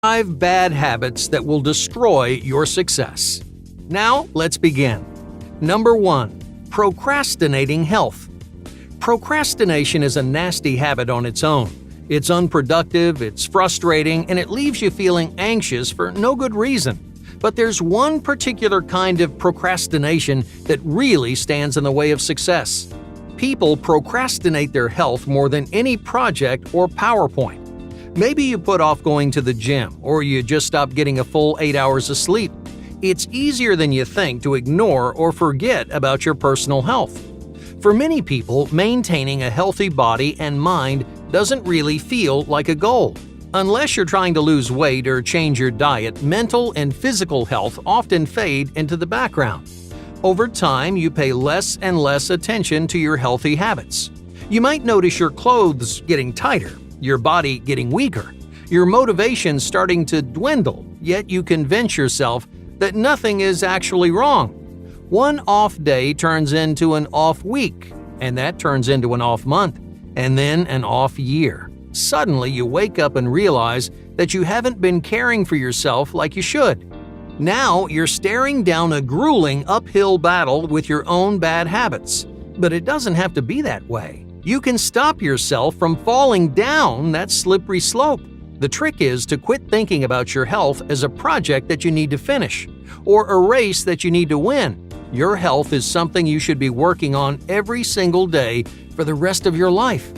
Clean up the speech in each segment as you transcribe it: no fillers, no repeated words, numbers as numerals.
5 bad habits that will destroy your success. Now, let's begin. Number 1. Procrastinating health. Procrastination is a nasty habit on its own. It's unproductive, it's frustrating, and it leaves you feeling anxious for no good reason. But there's one particular kind of procrastination that really stands in the way of success. People procrastinate their health more than any project or PowerPoint. Maybe you put off going to the gym, or you just stop getting a full 8 hours of sleep. It's easier than you think to ignore or forget about your personal health. For many people, maintaining a healthy body and mind doesn't really feel like a goal. Unless you're trying to lose weight or change your diet, mental and physical health often fade into the background. Over time, you pay less and less attention to your healthy habits. You might notice your clothes getting tighter, your body getting weaker, your motivation starting to dwindle, yet you convince yourself that nothing is actually wrong. One off day turns into an off week, and that turns into an off month, and then an off year. Suddenly, you wake up and realize that you haven't been caring for yourself like you should. Now, you're staring down a grueling uphill battle with your own bad habits. But it doesn't have to be that way. You can stop yourself from falling down that slippery slope. The trick is to quit thinking about your health as a project that you need to finish, or a race that you need to win. Your health is something you should be working on every single day for the rest of your life.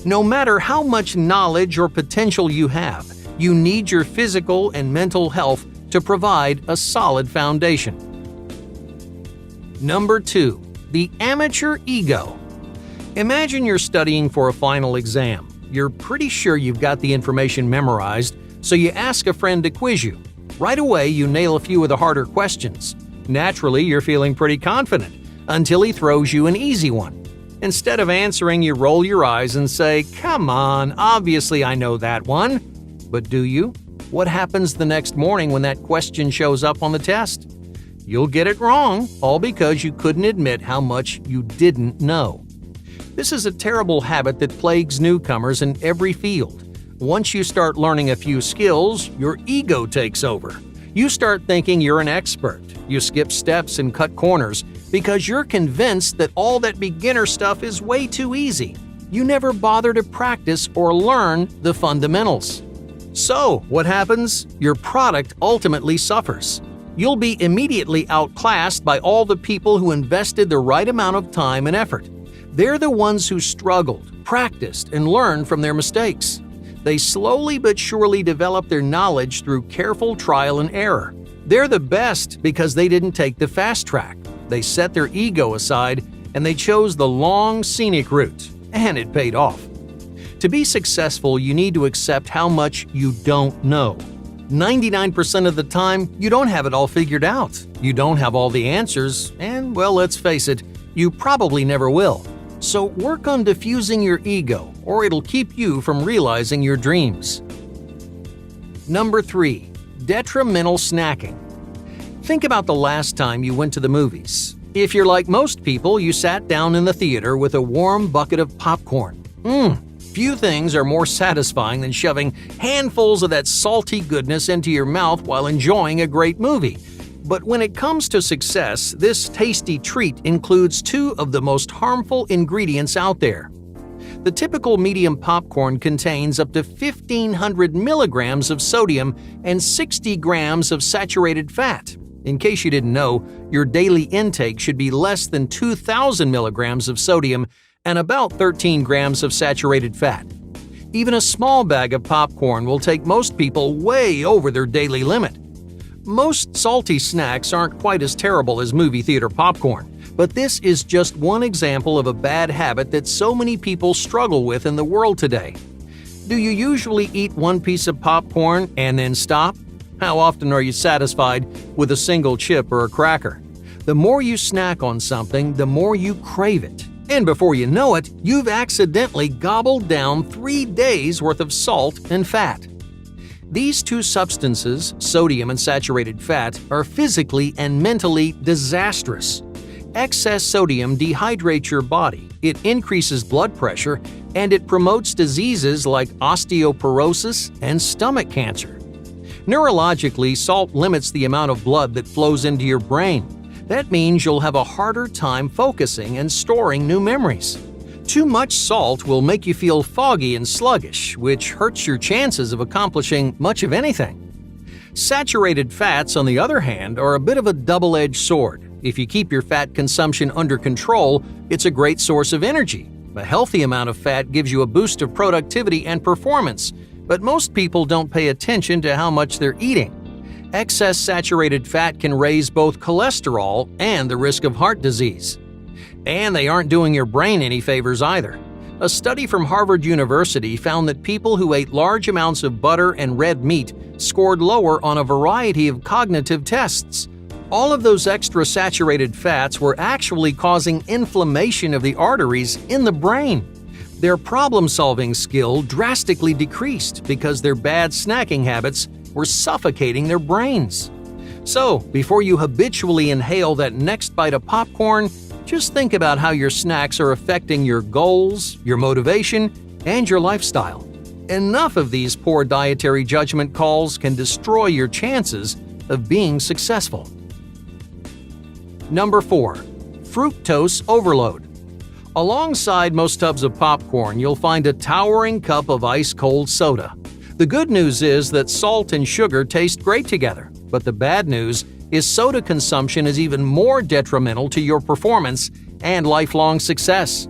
No matter how much knowledge or potential you have, you need your physical and mental health to provide a solid foundation. Number 2. The amateur ego. Imagine you're studying for a final exam. You're pretty sure you've got the information memorized, so you ask a friend to quiz you. Right away, you nail a few of the harder questions. Naturally, you're feeling pretty confident, until he throws you an easy one. Instead of answering, you roll your eyes and say, "Come on, obviously I know that one." But do you? What happens the next morning when that question shows up on the test? You'll get it wrong, all because you couldn't admit how much you didn't know. This is a terrible habit that plagues newcomers in every field. Once you start learning a few skills, your ego takes over. You start thinking you're an expert. You skip steps and cut corners because you're convinced that all that beginner stuff is way too easy. You never bother to practice or learn the fundamentals. So, what happens? Your product ultimately suffers. You'll be immediately outclassed by all the people who invested the right amount of time and effort. They're the ones who struggled, practiced, and learned from their mistakes. They slowly but surely develop their knowledge through careful trial and error. They're the best because they didn't take the fast track. They set their ego aside and they chose the long, scenic route, and it paid off. To be successful, you need to accept how much you don't know. 99% of the time, you don't have it all figured out. You don't have all the answers, and, well, let's face it, you probably never will. So work on diffusing your ego, or it'll keep you from realizing your dreams. Number 3. Detrimental snacking. Think about the last time you went to the movies. If you're like most people, you sat down in the theater with a warm bucket of popcorn. Few things are more satisfying than shoving handfuls of that salty goodness into your mouth while enjoying a great movie. But when it comes to success, this tasty treat includes 2 of the most harmful ingredients out there. The typical medium popcorn contains up to 1,500 milligrams of sodium and 60 grams of saturated fat. In case you didn't know, your daily intake should be less than 2,000 milligrams of sodium and about 13 grams of saturated fat. Even a small bag of popcorn will take most people way over their daily limit. Most salty snacks aren't quite as terrible as movie theater popcorn, but this is just one example of a bad habit that so many people struggle with in the world today. Do you usually eat one piece of popcorn and then stop? How often are you satisfied with a single chip or a cracker? The more you snack on something, the more you crave it. And before you know it, you've accidentally gobbled down 3 days' worth of salt and fat. These 2 substances, sodium and saturated fat, are physically and mentally disastrous. Excess sodium dehydrates your body, it increases blood pressure, and it promotes diseases like osteoporosis and stomach cancer. Neurologically, salt limits the amount of blood that flows into your brain. That means you'll have a harder time focusing and storing new memories. Too much salt will make you feel foggy and sluggish, which hurts your chances of accomplishing much of anything. Saturated fats, on the other hand, are a bit of a double-edged sword. If you keep your fat consumption under control, it's a great source of energy. A healthy amount of fat gives you a boost of productivity and performance, but most people don't pay attention to how much they're eating. Excess saturated fat can raise both cholesterol and the risk of heart disease. And they aren't doing your brain any favors either. A study from Harvard University found that people who ate large amounts of butter and red meat scored lower on a variety of cognitive tests. All of those extra saturated fats were actually causing inflammation of the arteries in the brain. Their problem-solving skill drastically decreased because their bad snacking habits were suffocating their brains. So, before you habitually inhale that next bite of popcorn, just think about how your snacks are affecting your goals, your motivation, and your lifestyle. Enough of these poor dietary judgment calls can destroy your chances of being successful. Number 4. Fructose overload. Alongside most tubs of popcorn, you'll find a towering cup of ice-cold soda. The good news is that salt and sugar taste great together, but the bad news is soda consumption is even more detrimental to your performance and lifelong success.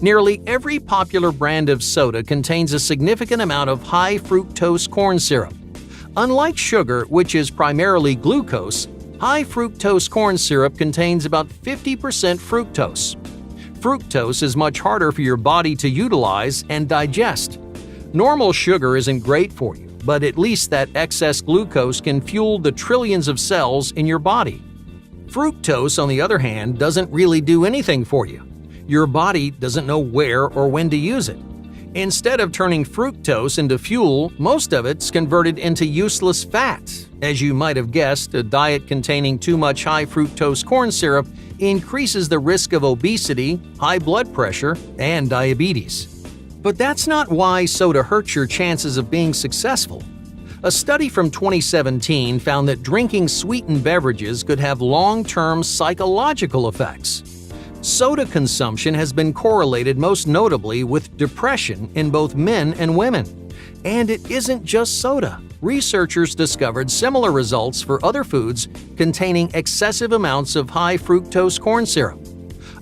Nearly every popular brand of soda contains a significant amount of high fructose corn syrup. Unlike sugar, which is primarily glucose, high fructose corn syrup contains about 50% fructose. Fructose is much harder for your body to utilize and digest. Normal sugar isn't great for you, but at least that excess glucose can fuel the trillions of cells in your body. Fructose, on the other hand, doesn't really do anything for you. Your body doesn't know where or when to use it. Instead of turning fructose into fuel, most of it's converted into useless fat. As you might have guessed, a diet containing too much high fructose corn syrup increases the risk of obesity, high blood pressure, and diabetes. But that's not why soda hurts your chances of being successful. A study from 2017 found that drinking sweetened beverages could have long-term psychological effects. Soda consumption has been correlated most notably with depression in both men and women. And it isn't just soda. Researchers discovered similar results for other foods containing excessive amounts of high fructose corn syrup.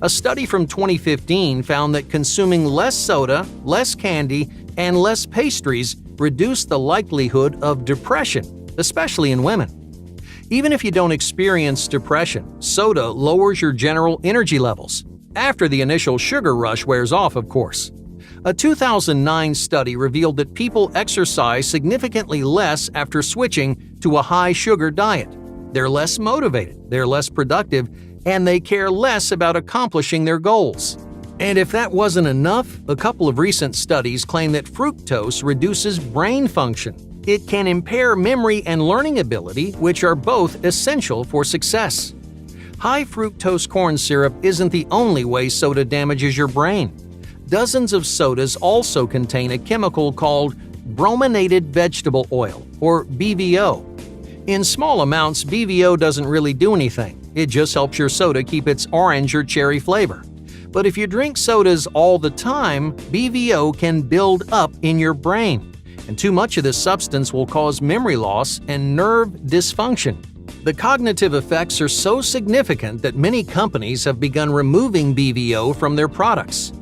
A study from 2015 found that consuming less soda, less candy, and less pastries reduced the likelihood of depression, especially in women. Even if you don't experience depression, soda lowers your general energy levels, after the initial sugar rush wears off, of course. A 2009 study revealed that people exercise significantly less after switching to a high-sugar diet. They're less motivated, they're less productive, and they care less about accomplishing their goals. And if that wasn't enough, a couple of recent studies claim that fructose reduces brain function. It can impair memory and learning ability, which are both essential for success. High fructose corn syrup isn't the only way soda damages your brain. Dozens of sodas also contain a chemical called brominated vegetable oil, or BVO. In small amounts, BVO doesn't really do anything. It just helps your soda keep its orange or cherry flavor. But if you drink sodas all the time, BVO can build up in your brain, and too much of this substance will cause memory loss and nerve dysfunction. The cognitive effects are so significant that many companies have begun removing BVO from their products.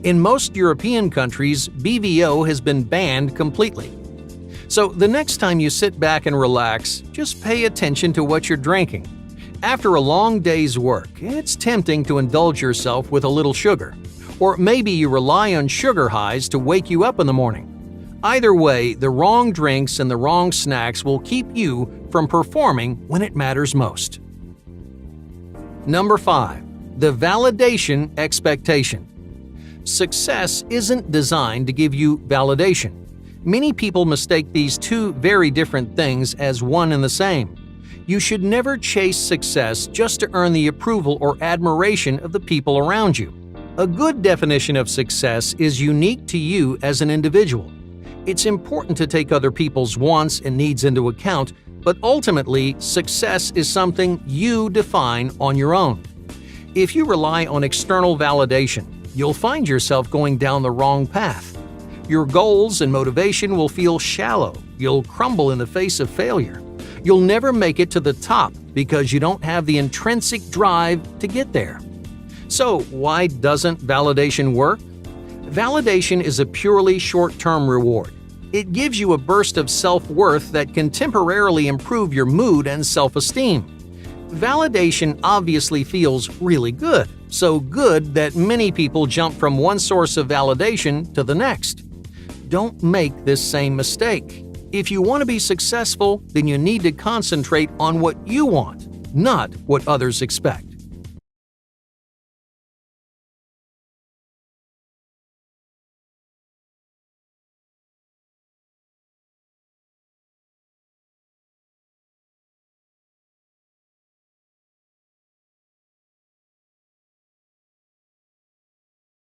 In most European countries, BVO has been banned completely. So the next time you sit back and relax, just pay attention to what you're drinking. After a long day's work, it's tempting to indulge yourself with a little sugar. Or maybe you rely on sugar highs to wake you up in the morning. Either way, the wrong drinks and the wrong snacks will keep you from performing when it matters most. Number 5. The validation expectation. Success isn't designed to give you validation. Many people mistake these two very different things as one and the same. You should never chase success just to earn the approval or admiration of the people around you. A good definition of success is unique to you as an individual. It's important to take other people's wants and needs into account, but ultimately, success is something you define on your own. If you rely on external validation, you'll find yourself going down the wrong path. Your goals and motivation will feel shallow. You'll crumble in the face of failure. You'll never make it to the top because you don't have the intrinsic drive to get there. So, why doesn't validation work? Validation is a purely short-term reward. It gives you a burst of self-worth that can temporarily improve your mood and self-esteem. Validation obviously feels really good, so good that many people jump from one source of validation to the next. Don't make this same mistake. If you want to be successful, then you need to concentrate on what you want, not what others expect.